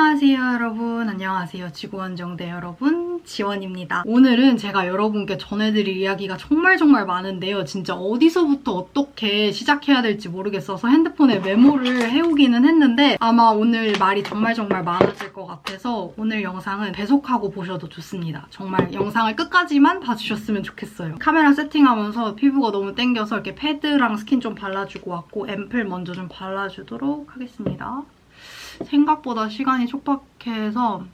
안녕하세요 여러분. 안녕하세요 지구원정대 여러분, 지원입니다. 오늘은 제가 여러분께 전해드릴 이야기가 정말 많은데요. 진짜 어디서부터 어떻게 시작해야 될지 모르겠어서 핸드폰에 메모를 해오기는 했는데 아마 오늘 말이 정말 많아질 것 같아서 오늘 영상은 배속하고 보셔도 좋습니다. 정말 영상을 끝까지만 봐주셨으면 좋겠어요. 카메라 세팅하면서 피부가 너무 땡겨서 이렇게 패드랑 스킨 좀 발라주고 왔고 앰플 먼저 좀 발라주도록 하겠습니다. 생각보다 시간이 촉박해서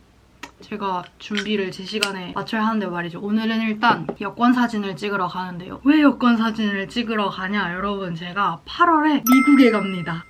제가 준비를 제 시간에 맞춰야 하는데 말이죠. 오늘은 일단 여권 사진을 찍으러 가는데요. 왜 여권 사진을 찍으러 가냐? 여러분, 제가 8월에 미국에 갑니다.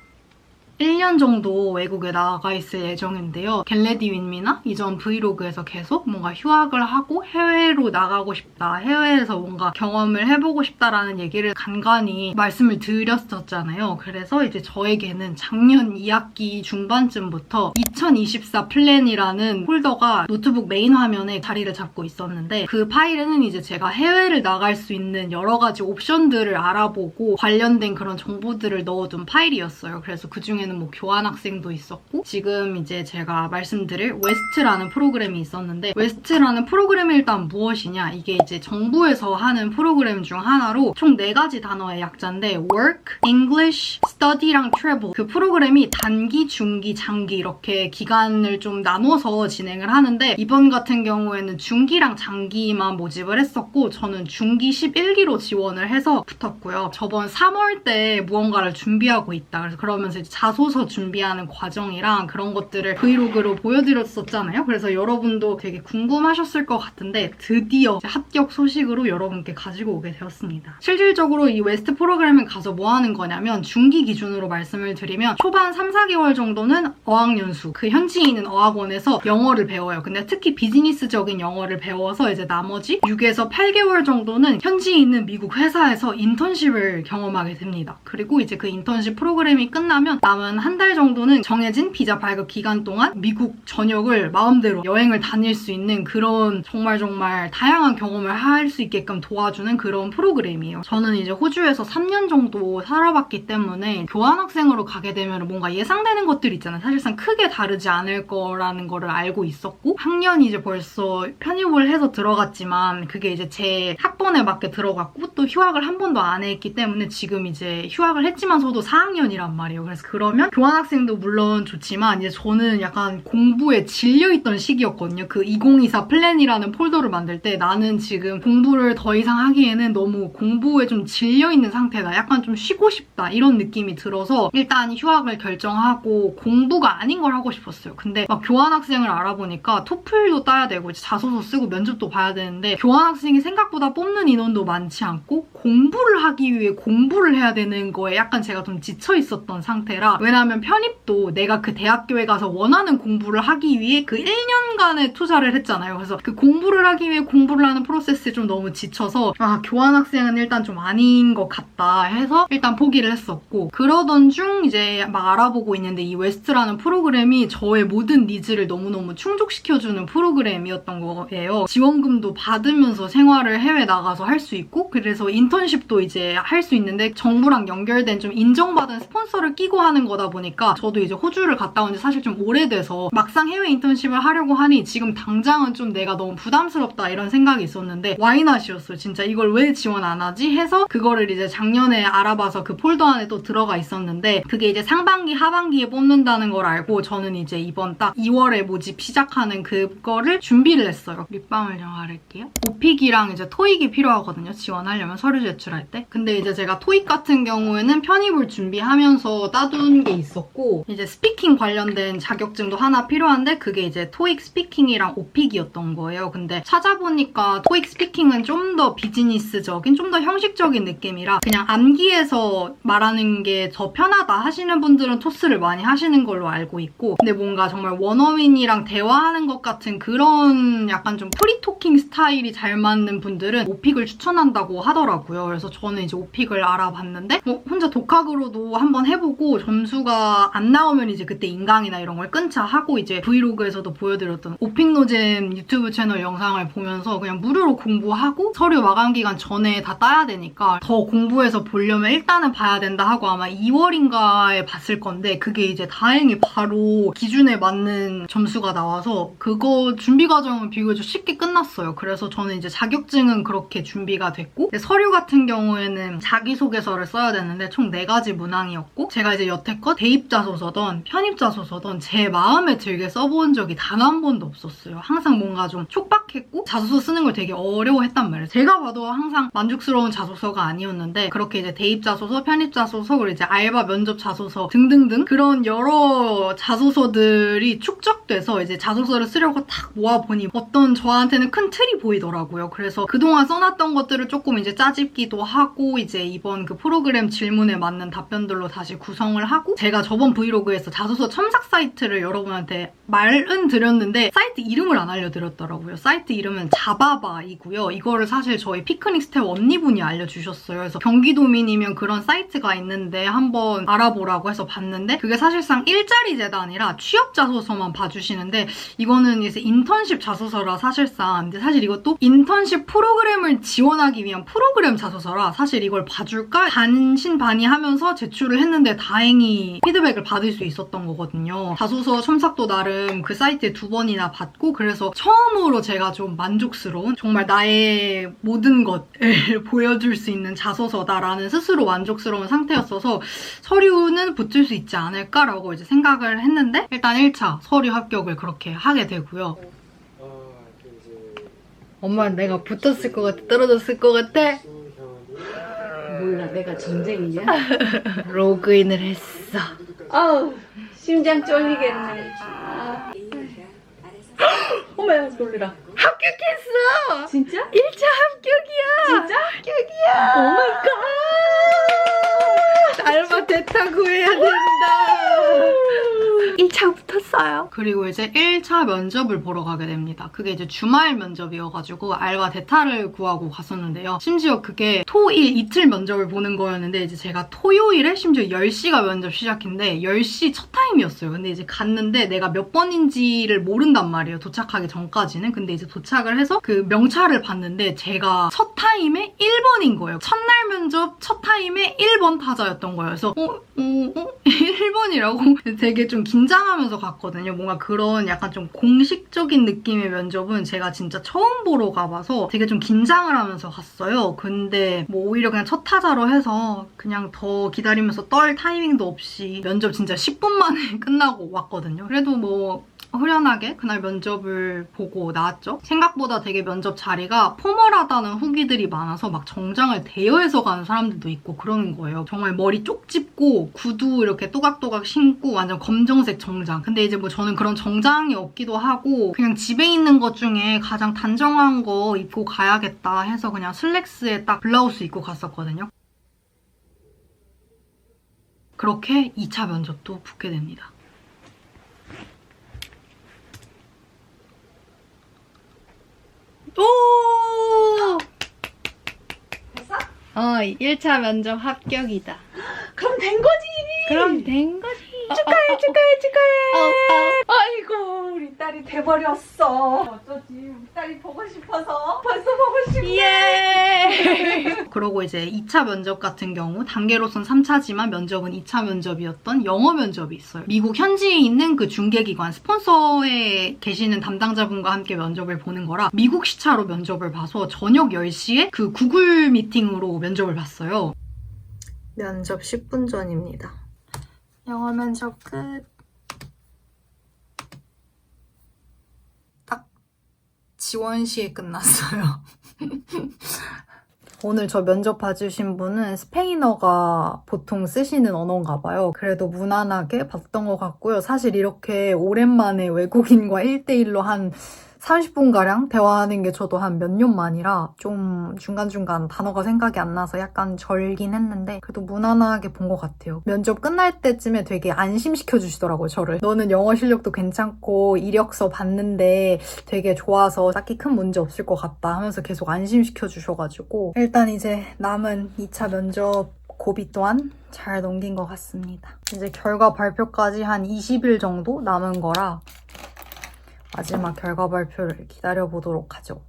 1년 정도 외국에 나가 있을 예정인데요. 겟레디 윈미나 이전 브이로그에서 계속 뭔가 휴학을 하고 해외로 나가고 싶다, 해외에서 뭔가 경험을 해보고 싶다라는 얘기를 간간히 말씀을 드렸었잖아요. 그래서 이제 저에게는 작년 2학기 중반쯤부터 2024 플랜이라는 폴더가 노트북 메인 화면에 자리를 잡고 있었는데 그 파일에는 이제 제가 해외를 나갈 수 있는 여러 가지 옵션들을 알아보고 관련된 그런 정보들을 넣어둔 파일이었어요. 그래서 그중에는 뭐 교환학생도 있었고 지금 이제 제가 말씀드릴 웨스트라는 프로그램이 있었는데 웨스트라는 프로그램이 일단 무엇이냐, 이게 이제 정부에서 하는 프로그램 중 하나로 총 4가지 단어의 약자인데 Work, English, Study랑 Travel, 그 프로그램이 단기, 중기, 장기 이렇게 기간을 좀 나눠서 진행을 하는데 이번 같은 경우에는 중기랑 장기만 모집을 했었고 저는 중기 11기로 지원을 해서 붙었고요. 저번 3월 때 무언가를 준비하고 있다. 그래서 그러면서 이제 자소서 준비하는 과정이랑 그런 것들을 브이로그로 보여드렸었잖아요. 그래서 여러분도 되게 궁금하셨을 것 같은데 드디어 합격 소식으로 여러분께 가지고 오게 되었습니다. 실질적으로 이 웨스트 프로그램에 가서 뭐 하는 거냐면 중기 기준으로 말씀을 드리면 초반 3, 4개월 정도는 어학연수, 그 현지에 있는 어학원에서 영어를 배워요. 근데 특히 비즈니스적인 영어를 배워서 이제 나머지 6에서 8개월 정도는 현지에 있는 미국 회사에서 인턴십을 경험하게 됩니다. 그리고 이제 그 인턴십 프로그램이 끝나면 남은 한 달 정도는 정해진 비자 발급 기간 동안 미국 전역을 마음대로 여행을 다닐 수 있는 그런 정말 다양한 경험을 할 수 있게끔 도와주는 그런 프로그램이에요. 저는 이제 호주에서 3년 정도 살아봤기 때문에 교환학생으로 가게 되면 뭔가 예상되는 것들이 있잖아요. 사실상 크게 다르지 않을 거라는 거를 알고 있었고 학년이 이제 벌써 편입을 해서 들어갔지만 그게 이제 제 학번에 맞게 들어갔고 또 휴학을 한 번도 안 했기 때문에 지금 이제 휴학을 했지만서도 4학년이란 말이에요. 그래서 그러면 교환학생도 물론 좋지만 이제 저는 약간 공부에 질려있던 시기였거든요. 그 2024 플랜이라는 폴더를 만들 때 나는 지금 공부를 더 이상 하기에는 너무 공부에 좀 질려있는 상태다. 약간 좀 쉬고 싶다. 이런 느낌이 들어서 일단 휴학을 결정하고 공부가 아닌 걸 하고 싶었어요. 근데 막 교환학생을 알아보니까 토플도 따야 되고 이제 자소서 쓰고 면접도 봐야 되는데 교환학생이 생각보다 뽑는 인원도 많지 않고 공부를 하기 위해 공부를 해야 되는 거에 약간 제가 좀 지쳐 있었던 상태라, 왜냐하면 편입도 내가 그 대학교에 가서 원하는 공부를 하기 위해 그 1년간의 투자를 했잖아요. 그래서 그 공부를 하기 위해 공부를 하는 프로세스에 좀 너무 지쳐서 교환학생은 일단 좀 아닌 것 같다 해서 일단 포기를 했었고, 그러던 중 이제 막 알아보고 있는데 이 웨스트라는 프로그램이 저의 모든 니즈를 너무너무 충족시켜주는 프로그램이었던 거예요. 지원금도 받으면서 생활을 해외 나가서 할 수 있고, 그래서 인턴십도 이제 할 수 있는데 정부랑 연결된 좀 인정받은 스폰서를 끼고 하는 거다 보니까 저도 이제 호주를 갔다 온 지 사실 좀 오래돼서 막상 해외 인턴십을 하려고 하니 지금 당장은 좀 내가 너무 부담스럽다 이런 생각이 있었는데 와이낫이었어요. 진짜 이걸 왜 지원 안 하지? 해서 그거를 이제 작년에 알아봐서 그 폴더 안에 또 들어가 있었는데 그게 이제 상반기, 하반기에 뽑는다는 걸 알고 저는 이제 이번 딱 2월에 모집 시작하는 그거를 준비를 했어요. 립밤을 좀 바를게요. 오픽이랑 이제 토익이 필요하거든요. 지원하려면 서류 제출할 때. 근데 이제 제가 토익 같은 경우에는 편입을 준비하면서 따둔 게 있었고 이제 스피킹 관련된 자격증도 하나 필요한데 그게 이제 토익 스피킹이랑 오픽이었던 거예요. 근데 찾아보니까 토익 스피킹은 좀 더 비즈니스적인, 좀 더 형식적인 느낌이라 그냥 암기해서 말하는 게 더 편하다 하시는 분들은 토스를 많이 하시는 걸로 알고 있고, 근데 뭔가 정말 원어민이랑 대화하는 것 같은 그런 약간 좀 프리토킹 스타일이 잘 맞는 분들은 오픽을 추천한다고 하더라고요. 있더라고요. 그래서 저는 이제 오픽을 알아봤는데 혼자 독학으로도 한번 해보고 점수가 안 나오면 이제 그때 인강이나 이런 걸 끊자 하고 이제 브이로그에서도 보여드렸던 오픽노잼 유튜브 채널 영상을 보면서 그냥 무료로 공부하고 서류 마감 기간 전에 다 따야 되니까 더 공부해서 보려면 일단은 봐야 된다 하고 아마 2월인가에 봤을 건데 그게 이제 다행히 바로 기준에 맞는 점수가 나와서 그거 준비 과정은 비교적 쉽게 끝났어요. 그래서 저는 이제 자격증은 그렇게 준비가 됐고 서류 같은 경우에는 자기소개서를 써야 되는데 총 4가지 문항이었고 제가 이제 여태껏 대입자소서든 편입자소서든 제 마음에 들게 써본 적이 단 한 번도 없었어요. 항상 뭔가 좀 촉박했고 자소서 쓰는 걸 되게 어려워했단 말이에요. 제가 봐도 항상 만족스러운 자소서가 아니었는데 그렇게 이제 대입자소서, 편입자소서, 그리고 이제 알바 면접 자소서 등등등 그런 여러 자소서들이 축적돼서 이제 자소서를 쓰려고 딱 모아보니 어떤 저한테는 큰 틀이 보이더라고요. 그래서 그동안 써놨던 것들을 조금 이제 짜집기도 하고 이제 이번 그 프로그램 질문에 맞는 답변들로 다시 구성을 하고 제가 저번 브이로그에서 자소서 첨삭 사이트를 여러분한테 말은 드렸는데 사이트 이름을 안 알려드렸더라고요. 사이트 이름은 자바바이고요. 이거를 사실 저희 피크닉 스텝 언니분이 알려주셨어요. 그래서 경기도민이면 그런 사이트가 있는데 한번 알아보라고 해서 봤는데 그게 사실상 일자리 재단이라 취업 자소서만 봐주시는데 이거는 이제 인턴십 자소서라 사실상 근데 사실 이것도 인턴십 프로그램을 지원하기 위한 프로그램 자소서라 사실 이걸 봐줄까 반신반의하면서 제출을 했는데 다행히 피드백을 받을 수 있었던 거거든요. 자소서 첨삭도 나름 그 사이트에 2번이나 받고 그래서 처음으로 제가 좀 만족스러운 정말 나의 모든 것을 보여줄 수 있는 자소서다라는 스스로 만족스러운 상태였어서 서류는 붙을 수 있지 않을까라고 이제 생각을 했는데 일단 1차 서류 합격을 그렇게 하게 되고요. 엄마는 내가 붙었을 것 같아? 떨어졌을 것 같아? 몰라, 내가 전쟁이냐? 로그인을 했어. 아우, 심장 쫄리겠네. 어머야, 놀래라. 합격했어! 진짜? 1차 합격이야! 진짜? 합격이야! 오마이갓! 알바 대타 구해야 된다! 1차 붙었어요. 그리고 이제 1차 면접을 보러 가게 됩니다. 그게 이제 주말 면접이어가지고 알바 대타를 구하고 갔었는데요. 심지어 그게 토일 이틀 면접을 보는 거였는데 이제 제가 토요일에 심지어 10시가 면접 시작인데 10시 첫 타임이었어요. 근데 이제 갔는데 내가 몇 번인지를 모른단 말이에요. 도착하기 전까지는. 근데 이제 도착을 해서 그 명찰을 봤는데 제가 첫 타임에 1번인 거예요. 첫날 면접 첫 타임에 1번 타자였던 거예요. 그래서 1번이라고 되게 좀 긴장하면서 갔거든요. 뭔가 그런 약간 좀 공식적인 느낌의 면접은 제가 진짜 처음 보러 가봐서 되게 좀 긴장을 하면서 갔어요. 근데 뭐 오히려 그냥 첫 타자로 해서 그냥 더 기다리면서 떨 타이밍도 없이 면접 진짜 10분 만에 끝나고 왔거든요. 그래도 뭐 후련하게 그날 면접을 보고 나왔죠. 생각보다 되게 면접 자리가 포멀하다는 후기들이 많아서 막 정장을 대여해서 가는 사람들도 있고 그러는 거예요. 정말 머리 쪽 짚고 구두 이렇게 또각또각 신고 완전 검정색 정장. 근데 이제 뭐 저는 그런 정장이 없기도 하고 그냥 집에 있는 것 중에 가장 단정한 거 입고 가야겠다 해서 그냥 슬랙스에 딱 블라우스 입고 갔었거든요. 그렇게 2차 면접도 붙게 됩니다. 오! 됐어? 1차 면접 합격이다. 그럼 된 거지! 그럼 된 거지. 축하해, 축하해, 축하해! 아이고, 우리 딸이 돼버렸어. 어쩌지? 우리 딸이 보고 싶어서 벌써 보고 싶네. 예! 그러고 이제 2차 면접 같은 경우 단계로선 3차지만 면접은 2차 면접이었던 영어 면접이 있어요. 미국 현지에 있는 그 중개기관 스폰서에 계시는 담당자분과 함께 면접을 보는 거라 미국 시차로 면접을 봐서 저녁 10시에 그 구글 미팅으로 면접을 봤어요. 면접 10분 전입니다. 영어 면접 끝. 딱 지원 시에 끝났어요. 오늘 저 면접 봐주신 분은 스페인어가 보통 쓰시는 언어인가 봐요. 그래도 무난하게 봤던 것 같고요. 사실 이렇게 오랜만에 외국인과 1대1로 한 30분가량 대화하는 게 저도 한 몇 년 만이라 좀 중간중간 단어가 생각이 안 나서 약간 절긴 했는데 그래도 무난하게 본 것 같아요. 면접 끝날 때쯤에 되게 안심시켜 주시더라고요, 저를. 너는 영어 실력도 괜찮고 이력서 봤는데 되게 좋아서 딱히 큰 문제 없을 것 같다 하면서 계속 안심시켜 주셔가지고 일단 이제 남은 2차 면접 고비 또한 잘 넘긴 것 같습니다. 이제 결과 발표까지 한 20일 정도 남은 거라 마지막 결과 발표를 기다려보도록 하죠.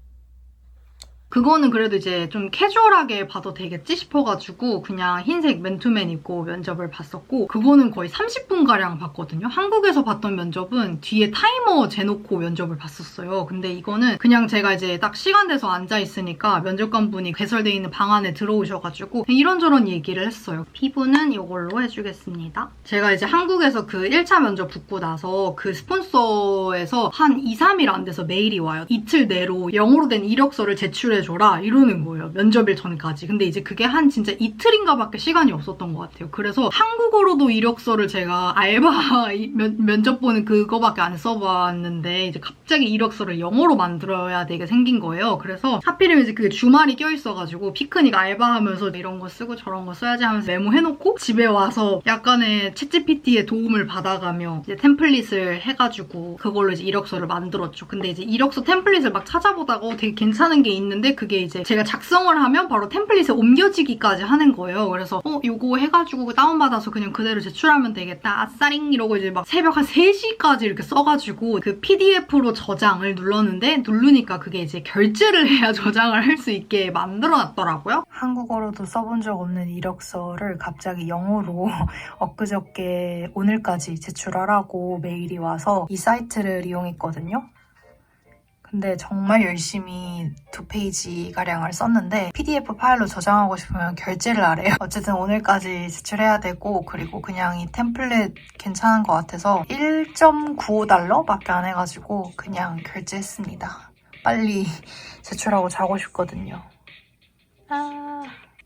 그거는 그래도 이제 좀 캐주얼하게 봐도 되겠지 싶어가지고 그냥 흰색 맨투맨 입고 면접을 봤었고 그거는 거의 30분가량 봤거든요. 한국에서 봤던 면접은 뒤에 타이머 재놓고 면접을 봤었어요. 근데 이거는 그냥 제가 이제 딱 시간 돼서 앉아있으니까 면접관분이 개설되어 있는 방 안에 들어오셔가지고 이런저런 얘기를 했어요. 피부는 이걸로 해주겠습니다. 제가 이제 한국에서 그 1차 면접 붙고 나서 그 스폰서에서 한 2, 3일 안 돼서 메일이 와요. 이틀 내로 영어로 된 이력서를 제출해줘라 이러는 거예요. 면접일 전까지. 근데 이제 그게 한 진짜 이틀인가 밖에 시간이 없었던 것 같아요. 그래서 한국어로도 이력서를 제가 알바 면접 보는 그거밖에 안 써봤는데 이제 갑자기 이력서를 영어로 만들어야 되게 생긴 거예요. 그래서 하필이면 이제 그게 주말이 껴있어가지고 피크닉 알바하면서 이런 거 쓰고 저런 거 써야지 하면서 메모해놓고 집에 와서 약간의 챗GPT의 도움을 받아가며 이제 템플릿을 해가지고 그걸로 이제 이력서를 만들었죠. 근데 이제 이력서 템플릿을 막 찾아보다가 되게 괜찮은 게 있는데 그게 이제 제가 작성을 하면 바로 템플릿에 옮겨지기까지 하는 거예요. 그래서 요거 해가지고 다운받아서 그냥 그대로 제출하면 되겠다. 아싸링 이러고 이제 막 새벽 한 3시까지 이렇게 써가지고 그 PDF로 저장을 눌렀는데 누르니까 그게 이제 결제를 해야 저장을 할 수 있게 만들어놨더라고요. 한국어로도 써본 적 없는 이력서를 갑자기 영어로 엊그저께 오늘까지 제출하라고 메일이 와서 이 사이트를 이용했거든요. 근데 정말 열심히 2페이지가량을 썼는데 PDF 파일로 저장하고 싶으면 결제를 하래요. 어쨌든 오늘까지 제출해야 되고 그리고 그냥 이 템플릿 괜찮은 것 같아서 1.95달러밖에 안 해가지고 그냥 결제했습니다. 빨리 제출하고 자고 싶거든요.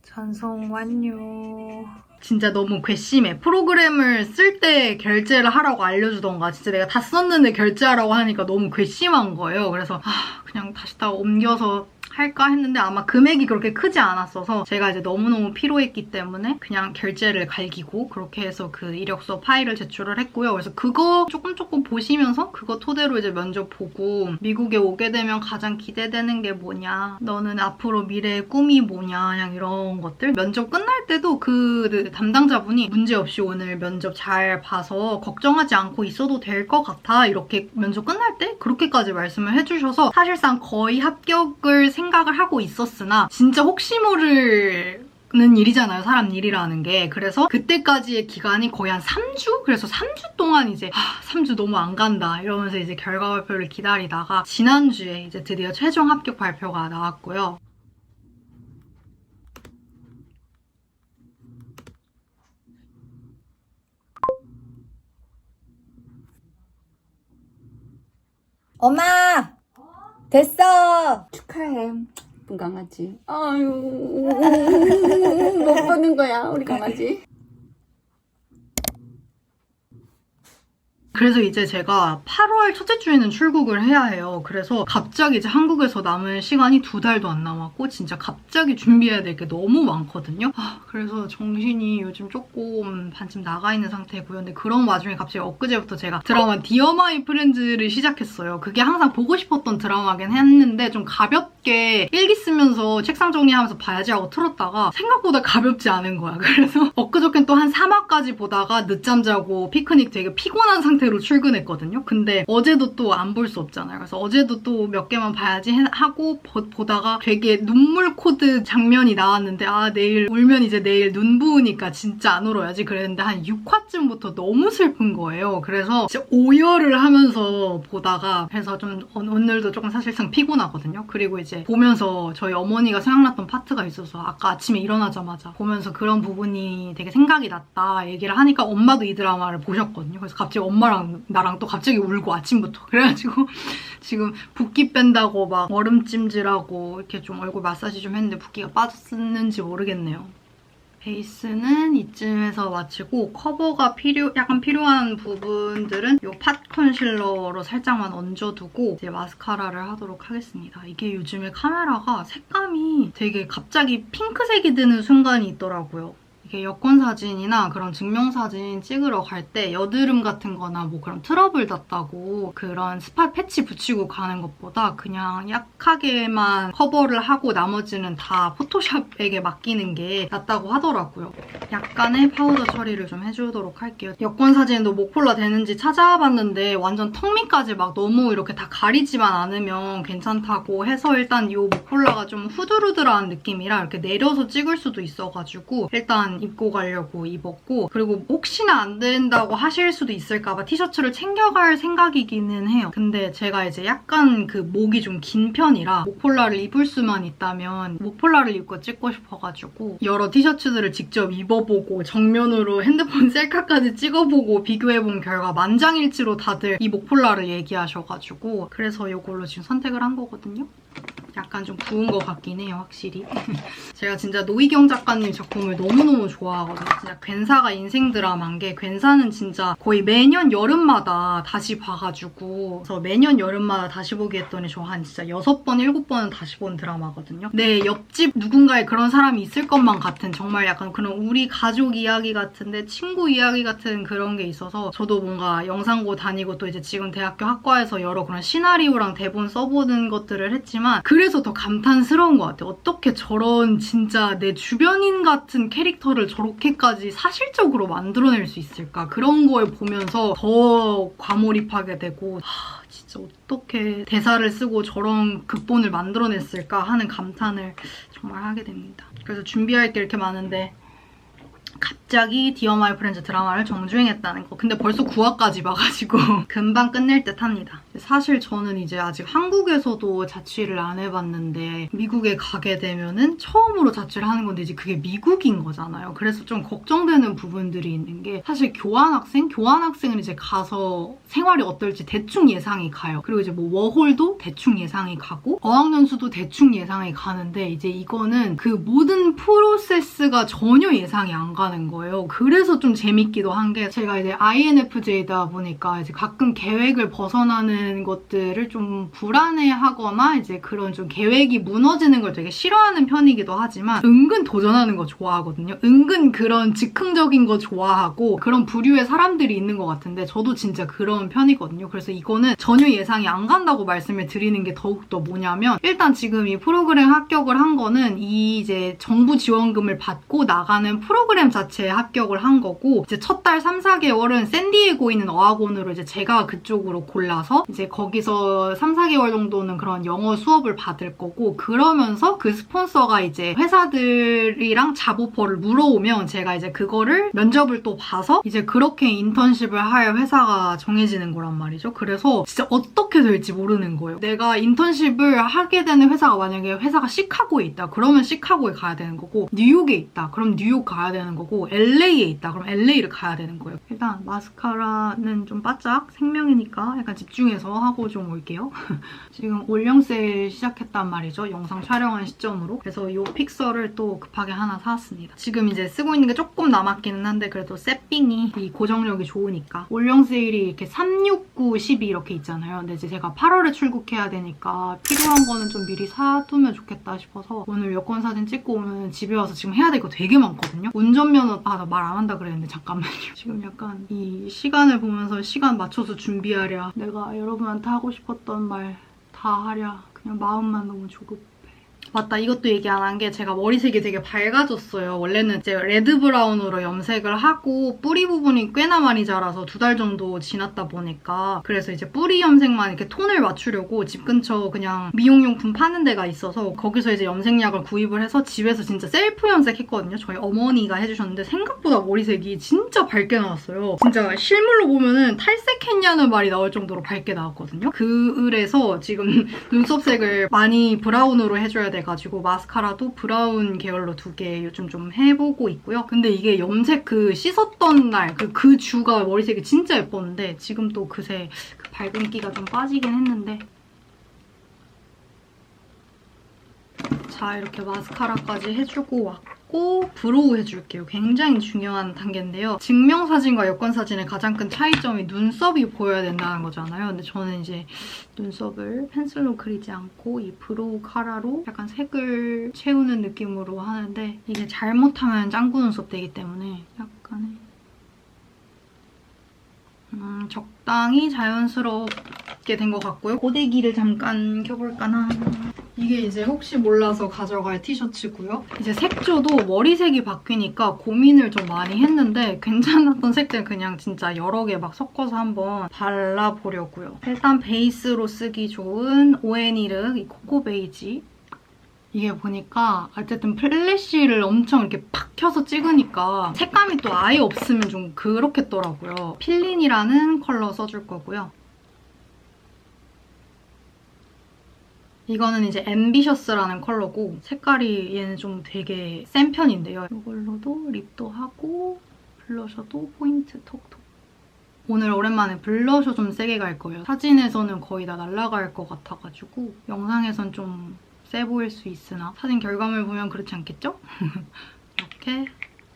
전송 완료. 진짜 너무 괘씸해. 프로그램을 쓸 때 결제를 하라고 알려주던가 진짜 내가 다 썼는데 결제하라고 하니까 너무 괘씸한 거예요. 그래서 그냥 다시 다 옮겨서 할까 했는데 아마 금액이 그렇게 크지 않았어서 제가 이제 너무너무 피로했기 때문에 그냥 결제를 갈기고 그렇게 해서 그 이력서 파일을 제출을 했고요. 그래서 그거 조금 보시면서 그거 토대로 이제 면접 보고 미국에 오게 되면 가장 기대되는 게 뭐냐, 너는 앞으로 미래의 꿈이 뭐냐, 그냥 이런 것들. 면접 끝날 때도 그 담당자분이 문제없이 오늘 면접 잘 봐서 걱정하지 않고 있어도 될 것 같아 이렇게 면접 끝날 때 그렇게까지 말씀을 해주셔서 사실상 거의 합격을 생각을 하고 있었으나 진짜 혹시 모를 는 일이잖아요. 사람 일이라는 게. 그래서 그때까지의 기간이 거의 한 3주? 그래서 3주 동안 이제 3주 너무 안 간다 이러면서 이제 결과 발표를 기다리다가 지난주에 이제 드디어 최종 합격 발표가 나왔고요. 엄마! 됐어! 축하해. 예쁜 강아지. 아유, 못 보는 거야, 우리 강아지. 그래서 이제 제가 8월 첫째 주에는 출국을 해야 해요. 그래서 갑자기 이제 한국에서 남은 시간이 2달도 안 남았고 진짜 갑자기 준비해야 될 게 너무 많거든요. 그래서 정신이 요즘 조금 반쯤 나가 있는 상태고요. 근데 그런 와중에 갑자기 엊그제부터 제가 드라마 디어 마이 프렌즈를 시작했어요. 그게 항상 보고 싶었던 드라마긴 했는데 좀 가볍게 일기 쓰면서 책상 정리하면서 봐야지 하고 틀었다가 생각보다 가볍지 않은 거야. 그래서 엊그저께는 또 한 3화까지 보다가 늦잠 자고 피크닉 되게 피곤한 상태로 출근했거든요. 근데 어제도 또 안 볼 수 없잖아요. 그래서 어제도 또 몇 개만 봐야지 하고 보다가 되게 눈물 코드 장면이 나왔는데 내일 울면 이제 내일 눈 부으니까 진짜 안 울어야지 그랬는데 한 6화쯤부터 너무 슬픈 거예요. 그래서 진짜 오열을 하면서 보다가 그래서 좀 오늘도 조금 사실상 피곤하거든요. 그리고 이제 보면서 저희 어머니가 생각났던 파트가 있어서 아까 아침에 일어나자마자 보면서 그런 부분이 되게 생각이 났다 얘기를 하니까 엄마도 이 드라마를 보셨거든요. 그래서 갑자기 엄마랑 나랑 또 갑자기 울고 아침부터. 그래가지고 지금 붓기 뺀다고 막 얼음찜질하고 이렇게 좀 얼굴 마사지 좀 했는데 붓기가 빠졌는지 모르겠네요. 베이스는 이쯤에서 마치고 커버가 약간 필요한 부분들은 이 팟 컨실러로 살짝만 얹어두고 이제 마스카라를 하도록 하겠습니다. 이게 요즘에 카메라가 색감이 되게 갑자기 핑크색이 드는 순간이 있더라고요. 이게 여권 사진이나 그런 증명사진 찍으러 갈 때 여드름 같은 거나 뭐 그런 트러블 났다고 그런 스팟 패치 붙이고 가는 것보다 그냥 약하게만 커버를 하고 나머지는 다 포토샵에게 맡기는 게 낫다고 하더라고요. 약간의 파우더 처리를 좀 해주도록 할게요. 여권 사진도 목폴라 되는지 찾아봤는데 완전 턱 밑까지 막 너무 이렇게 다 가리지만 않으면 괜찮다고 해서 일단 이 목폴라가 좀 후들후들한 느낌이라 이렇게 내려서 찍을 수도 있어가지고 일단 입고 가려고 입었고, 그리고 혹시나 안 된다고 하실 수도 있을까봐 티셔츠를 챙겨갈 생각이기는 해요. 근데 제가 이제 약간 그 목이 좀 긴 편이라 목폴라를 입을 수만 있다면 목폴라를 입고 찍고 싶어가지고 여러 티셔츠들을 직접 입어보고 정면으로 핸드폰 셀카까지 찍어보고 비교해본 결과 만장일치로 다들 이 목폴라를 얘기하셔가지고 그래서 이걸로 지금 선택을 한 거거든요. 약간 좀 부은 것 같긴 해요, 확실히. 제가 진짜 노희경 작가님 작품을 너무너무 좋아하거든요. 진짜 괜사가 인생 드라마인 게 괜사는 진짜 거의 매년 여름마다 다시 봐가지고 그래서 매년 여름마다 다시 보기 했더니 저 한 진짜 6번, 7번은 다시 본 드라마거든요. 내 옆집 누군가에 그런 사람이 있을 것만 같은 정말 약간 그런 우리 가족 이야기 같은데 친구 이야기 같은 그런 게 있어서 저도 뭔가 영상고 다니고 또 이제 지금 대학교 학과에서 여러 그런 시나리오랑 대본 써보는 것들을 했지만 그래서 더 감탄스러운 것 같아요. 어떻게 저런 진짜 내 주변인 같은 캐릭터를 저렇게까지 사실적으로 만들어낼 수 있을까? 그런 걸 보면서 더 과몰입하게 되고 진짜 어떻게 대사를 쓰고 저런 극본을 만들어냈을까 하는 감탄을 정말 하게 됩니다. 그래서 준비할 게 이렇게 많은데 갑자기 디어 마이 프렌즈 드라마를 정주행했다는 거. 근데 벌써 9화까지 봐가지고 금방 끝낼 듯 합니다. 사실 저는 이제 아직 한국에서도 자취를 안 해봤는데 미국에 가게 되면은 처음으로 자취를 하는 건데 이제 그게 미국인 거잖아요. 그래서 좀 걱정되는 부분들이 있는 게 사실 교환학생은 이제 가서 생활이 어떨지 대충 예상이 가요. 그리고 이제 뭐 워홀도 대충 예상이 가고 어학연수도 대충 예상이 가는데 이제 이거는 그 모든 프로세스가 전혀 예상이 안 가는 거예요. 그래서 좀 재밌기도 한 게 제가 이제 INFJ다 보니까 이제 가끔 계획을 벗어나는 것들을 좀 불안해하거나 이제 그런 좀 계획이 무너지는 걸 되게 싫어하는 편이기도 하지만 은근 도전하는 거 좋아하거든요. 은근 그런 즉흥적인 거 좋아하고 그런 부류의 사람들이 있는 것 같은데 저도 진짜 그런 편이거든요. 그래서 이거는 전혀 예상이 안 간다고 말씀을 드리는 게 더욱더 뭐냐면 일단 지금 이 프로그램 합격을 한 거는 이 이제 정부 지원금을 받고 나가는 프로그램 자체에 합격을 한 거고 이제 첫 달 3, 4개월은 샌디에고에 있는 어학원으로 이제 제가 그쪽으로 골라서 이제 거기서 3, 4개월 정도는 그런 영어 수업을 받을 거고 그러면서 그 스폰서가 이제 회사들이랑 잡오퍼를 물어오면 제가 이제 그거를 면접을 또 봐서 이제 그렇게 인턴십을 할 회사가 정해지는 거란 말이죠. 그래서 진짜 어떻게 될지 모르는 거예요. 내가 인턴십을 하게 되는 회사가 만약에 회사가 시카고에 있다. 그러면 시카고에 가야 되는 거고 뉴욕에 있다. 그럼 뉴욕 가야 되는 거고 LA에 있다. 그럼 LA를 가야 되는 거예요. 일단 마스카라는 좀 바짝 생명이니까 약간 집중해서 하고 좀 올게요. 지금 올영 세일 시작했단 말이죠. 영상 촬영한 시점으로. 그래서 이 픽서를 또 급하게 하나 사왔습니다. 지금 이제 쓰고 있는 게 조금 남았기는 한데 그래도 세핑이 이 고정력이 좋으니까 올영 세일이 이렇게 369, 12 이렇게 있잖아요. 근데 이제 제가 8월에 출국해야 되니까 필요한 거는 좀 미리 사두면 좋겠다 싶어서 오늘 여권 사진 찍고 오면 집에 와서 지금 해야 될 거 되게 많거든요. 운전면허 나 말 안 한다 그랬는데 잠깐만요. 지금 약간 이 시간을 보면서 시간 맞춰서 준비하랴 내가 여러분한테 하고 싶었던 말 다 하랴 그냥 마음만 너무 조급해. 맞다, 이것도 얘기 안 한 게 제가 머리색이 되게 밝아졌어요. 원래는 이제 레드 브라운으로 염색을 하고 뿌리 부분이 꽤나 많이 자라서 2달 정도 지났다 보니까 그래서 이제 뿌리 염색만 이렇게 톤을 맞추려고 집 근처 그냥 미용용품 파는 데가 있어서 거기서 이제 염색약을 구입을 해서 집에서 진짜 셀프 염색했거든요. 저희 어머니가 해주셨는데 생각보다 머리색이 진짜 밝게 나왔어요. 진짜 실물로 보면은 탈색했냐는 말이 나올 정도로 밝게 나왔거든요. 그래서 지금 눈썹색을 많이 브라운으로 해줘야 돼가지고 마스카라도 브라운 계열로 2개 요즘 좀 해보고 있고요. 근데 이게 염색 그 씻었던 날 그 주가 머리색이 진짜 예뻤는데 지금 또 그새 그 밝은기가 좀 빠지긴 했는데 자, 이렇게 마스카라까지 해주고 왔고 해주고 브로우 해줄게요. 굉장히 중요한 단계인데요. 증명사진과 여권사진의 가장 큰 차이점이 눈썹이 보여야 된다는 거잖아요. 근데 저는 이제 눈썹을 펜슬로 그리지 않고 이 브로우 카라로 약간 색을 채우는 느낌으로 하는데 이게 잘못하면 짱구 눈썹 되기 때문에 약간의 적당히 자연스럽게 된 것 같고요. 고데기를 잠깐 켜볼까나. 이게 이제 혹시 몰라서 가져갈 티셔츠고요. 이제 색조도 머리색이 바뀌니까 고민을 좀 많이 했는데 괜찮았던 색들 그냥 진짜 여러 개 막 섞어서 한번 발라보려고요. 일단 베이스로 쓰기 좋은 오에니르 이 코코 베이지. 이게 보니까 어쨌든 플래시를 엄청 이렇게 팍 켜서 찍으니까 색감이 또 아예 없으면 좀 그렇겠더라고요. 필린이라는 컬러 써줄 거고요. 이거는 이제 앰비셔스라는 컬러고 색깔이 얘는 좀 되게 센 편인데요. 이걸로도 립도 하고 블러셔도 포인트 톡톡. 오늘 오랜만에 블러셔 좀 세게 갈 거예요. 사진에서는 거의 다 날아갈 것 같아가지고 영상에선 좀 세 보일 수 있으나 사진 결과물 보면 그렇지 않겠죠? 이렇게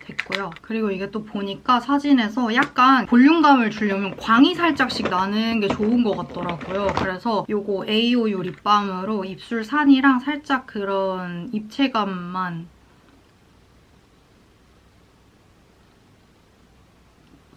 됐고요. 그리고 이게 또 보니까 사진에서 약간 볼륨감을 주려면 광이 살짝씩 나는 게 좋은 것 같더라고요. 그래서 이거 AOU 립밤으로 입술 산이랑 살짝 그런 입체감만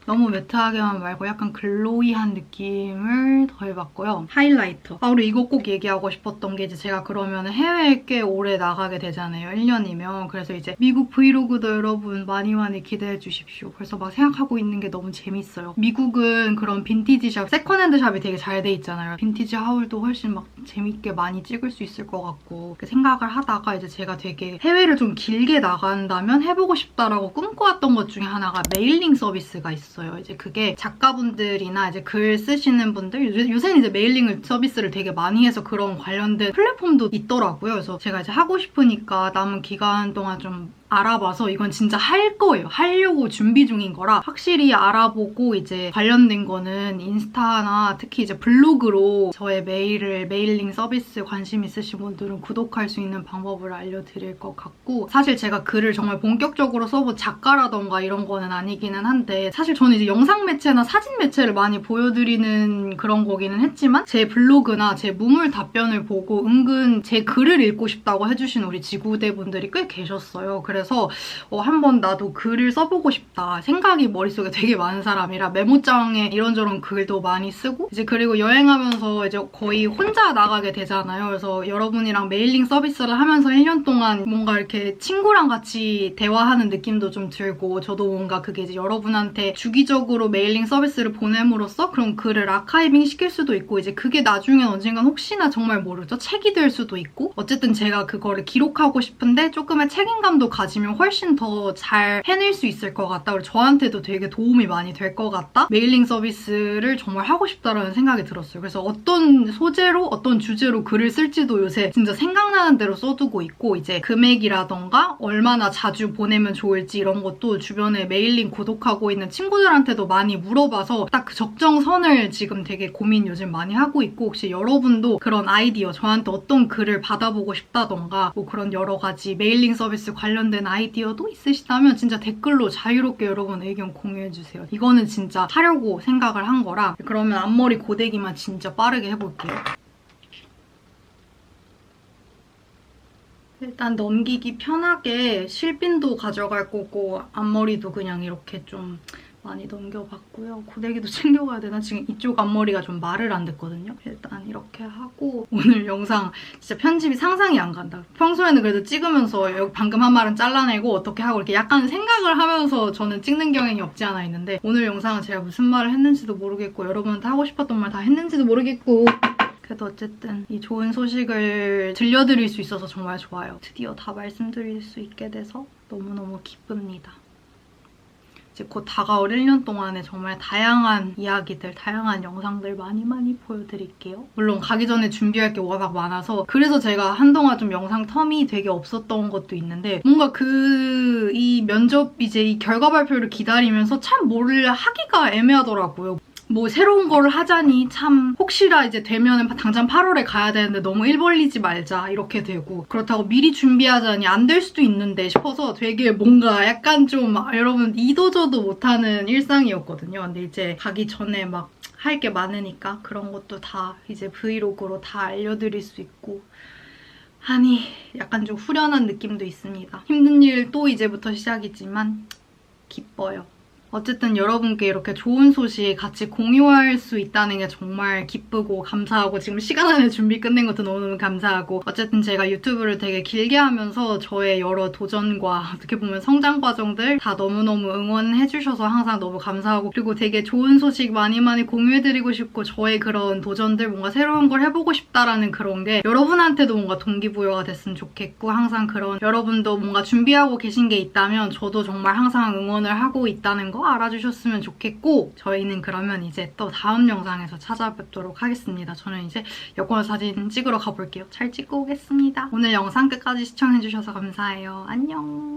너무 매트하게만 말고 약간 글로이한 느낌을 더해봤고요. 하이라이터. 그리고 이거 꼭 얘기하고 싶었던 게 이제 제가 그러면 해외에 꽤 오래 나가게 되잖아요. 1년이면. 그래서 이제 미국 브이로그도 여러분 많이 많이 기대해 주십시오. 그래서 막 생각하고 있는 게 너무 재밌어요. 미국은 그런 빈티지 샵, 세컨핸드 샵이 되게 잘 돼 있잖아요. 빈티지 하울도 훨씬 막 재밌게 많이 찍을 수 있을 것 같고 생각을 하다가 이제 제가 되게 해외를 좀 길게 나간다면 해보고 싶다라고 꿈꿔왔던 것 중에 하나가 메일링 서비스가 있어요. 이제 그게 작가분들이나 이제 글 쓰시는 분들 요새는 이제 메일링 서비스를 되게 많이 해서 그런 관련된 플랫폼도 있더라고요. 그래서 제가 이제 하고 싶으니까 남은 기간 동안 좀 알아봐서 이건 진짜 할 거예요. 하려고 준비 중인 거라 확실히 알아보고 이제 관련된 거는 인스타나 특히 이제 블로그로 저의 메일링 서비스 관심 있으신 분들은 구독할 수 있는 방법을 알려드릴 것 같고 사실 제가 글을 정말 본격적으로 써본 작가라던가 이런 거는 아니기는 한데 사실 저는 이제 영상 매체나 사진 매체를 많이 보여드리는 그런 거기는 했지만 제 블로그나 제 무물 답변을 보고 은근 제 글을 읽고 싶다고 해주신 우리 지구대분들이 꽤 계셨어요. 그래서 한번 나도 글을 써보고 싶다. 생각이 머릿속에 되게 많은 사람이라 메모장에 이런저런 글도 많이 쓰고 이제 그리고 여행하면서 이제 거의 혼자 나가게 되잖아요. 그래서 여러분이랑 메일링 서비스를 하면서 1년 동안 뭔가 이렇게 친구랑 같이 대화하는 느낌도 좀 들고 저도 뭔가 그게 이제 여러분한테 주기적으로 메일링 서비스를 보냄으로써 그런 글을 아카이빙 시킬 수도 있고 이제 그게 나중엔 언젠간 혹시나 정말 모르죠. 책이 될 수도 있고 어쨌든 제가 그거를 기록하고 싶은데 조금의 책임감도 가지면 훨씬 더 잘 해낼 수 있을 것 같다. 그리고 저한테도 되게 도움이 많이 될 것 같다. 메일링 서비스를 정말 하고 싶다라는 생각이 들었어요. 그래서 어떤 소재로 어떤 주제로 글을 쓸지도 요새 진짜 생각나는 대로 써두고 있고 이제 금액이라던가 얼마나 자주 보내면 좋을지 이런 것도 주변에 메일링 구독하고 있는 친구들한테도 많이 물어봐서 딱 그 적정선을 지금 되게 고민 요즘 많이 하고 있고 혹시 여러분도 그런 아이디어 저한테 어떤 글을 받아보고 싶다던가 뭐 그런 여러 가지 메일링 서비스 관련된 아이디어도 있으시다면 진짜 댓글로 자유롭게 여러분 의견 공유해주세요. 이거는 진짜 하려고 생각을 한 거라 그러면 앞머리 고데기만 진짜 빠르게 해볼게요. 일단 넘기기 편하게 실핀도 가져갈 거고 앞머리도 그냥 이렇게 좀 많이 넘겨봤고요. 고데기도 챙겨가야 되나? 지금 이쪽 앞머리가 좀 말을 안 듣거든요. 일단 이렇게 하고 오늘 영상 진짜 편집이 상상이 안 간다. 평소에는 그래도 찍으면서 여기 방금 한 말은 잘라내고 어떻게 하고 이렇게 약간 생각을 하면서 저는 찍는 경향이 없지 않아 있는데 오늘 영상은 제가 무슨 말을 했는지도 모르겠고 여러분한테 하고 싶었던 말 다 했는지도 모르겠고 그래도 어쨌든 이 좋은 소식을 들려드릴 수 있어서 정말 좋아요. 드디어 다 말씀드릴 수 있게 돼서 너무너무 기쁩니다. 이제 곧 다가올 1년 동안에 정말 다양한 이야기들, 다양한 영상들 많이 보여드릴게요. 물론 가기 전에 준비할 게 워낙 많아서 그래서 제가 한동안 좀 영상 텀이 되게 없었던 것도 있는데 뭔가 이 면접 이제 이 결과 발표를 기다리면서 참 뭐를 하기가 애매하더라고요. 뭐 새로운 거를 하자니 참 혹시라 이제 되면은 당장 8월에 가야 되는데 너무 일 벌리지 말자 이렇게 되고, 그렇다고 미리 준비하자니 안 될 수도 있는데 싶어서 되게 뭔가 약간 좀 여러분 이도저도 못하는 일상이었거든요. 근데 이제 가기 전에 막 할 게 많으니까 그런 것도 다 이제 브이로그로 다 알려드릴 수 있고 하니 약간 좀 후련한 느낌도 있습니다. 힘든 일 또 이제부터 시작이지만 기뻐요. 어쨌든 여러분께 이렇게 좋은 소식 같이 공유할 수 있다는 게 정말 기쁘고 감사하고, 지금 시간 안에 준비 끝낸 것도 너무너무 감사하고, 어쨌든 제가 유튜브를 되게 길게 하면서 저의 여러 도전과 어떻게 보면 성장 과정들 다 너무너무 응원해주셔서 항상 너무 감사하고, 그리고 되게 좋은 소식 많이 공유해드리고 싶고, 저의 그런 도전들 뭔가 새로운 걸 해보고 싶다라는 그런 게 여러분한테도 뭔가 동기부여가 됐으면 좋겠고, 항상 그런 여러분도 뭔가 준비하고 계신 게 있다면 저도 정말 항상 응원을 하고 있다는 거 알아주셨으면 좋겠고, 저희는 그러면 이제 또 다음 영상에서 찾아뵙도록 하겠습니다. 저는 이제 여권 사진 찍으러 가볼게요. 잘 찍고 오겠습니다. 오늘 영상 끝까지 시청해주셔서 감사해요. 안녕.